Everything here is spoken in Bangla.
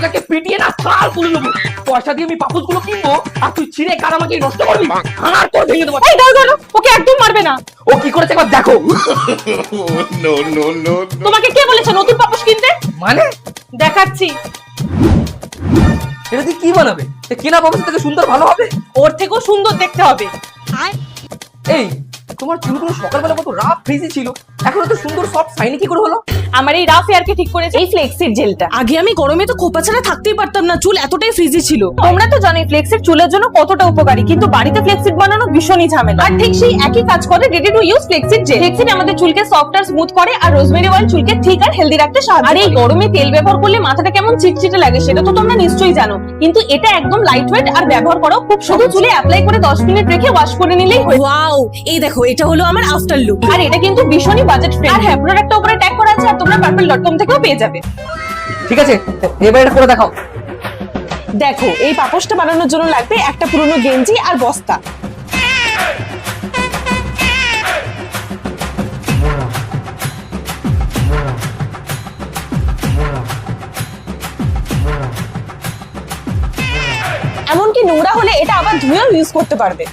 তোকে পিটিয়ে না ছাল তুলে নেবো। পয়সা দিয়ে আমি পাপোশ গুলো কিনবো আর তুই ছিঁড়ে কার আমাকে নষ্ট করবি, আর তোর ভেঙে দেবো। এই দাও দাও, ওকে একদম মারবে না। ও কি করেছে একবার দেখো। তোমাকে কে বলেছে নতুন পাপোশ কিনতে? মানে দেখাচ্ছি। এটা তুই কি বানাবে? কেনা পাপোশ থেকে সুন্দর ভালো হবে? ওর থেকেও সুন্দর দেখতে হবে। এই তোমার চুলগুলো সকালবেলা কত রাফ ফ্রিজি ছিল, এখন তো সুন্দর সফট শাইনি কি করে হলো? আমার এই রাফ হেয়ারকে ঠিক করেছে এই ফ্লেক্সির জেলটা। আগে আমি গরমে তো খোপা ছাড়া থাকতেই পারতাম না, চুল এতটাই ফ্রিজি ছিল। তোমরা তো জানোই ফ্লেক্সির চুলের জন্য কতটা উপকারী, কিন্তু বাড়িতে ফ্লেক্সিড বানানো ভীষণই ঝামেলা। আর ঠিক সেই একই কাজ করে রেডি টু ইউজ ফ্লেক্সিড জেল। ফ্লেক্সিড আমাদের চুলকে সফট আর স্মুথ করে, আর রোজমেরি অয়েল চুলকে ঠিক আর হেলদি রাখতে সাহায্য করে। আর এই গরমে তেল ব্যবহার করলে মাথাটা কেমন চিটচিটে লাগে সেটা তো তোমরা নিশ্চয়ই জানো, কিন্তু এটা একদম লাইট ওয়েট আর ব্যবহার করো খুব শুধু চুলে অ্যাপ্লাই করে 10 মিনিট রেখে ওয়াশ করে নিলেই হয়ে। ওয়াও, এই দেখো এটা হলো আমার আফটার লুক। আর এটা কিন্তু ভীষণই বাজেট ফ্রেন্ডলি। আর হ্যাঁ, প্রোডাক্টটা উপরে ট্যাগ করা আছে আর তোমরা purple.com থেকেও পেয়ে যাবে। ঠিক আছে, এবার এটা করে দেখাও। দেখো, এই পাপোশটা বানানোর জন্য লাগবে একটা পুরনো গেঞ্জি আর বস্তা। এমনকি নোংরা হলে এটা আবার ধুয়েও ইউজ করতে পারবে।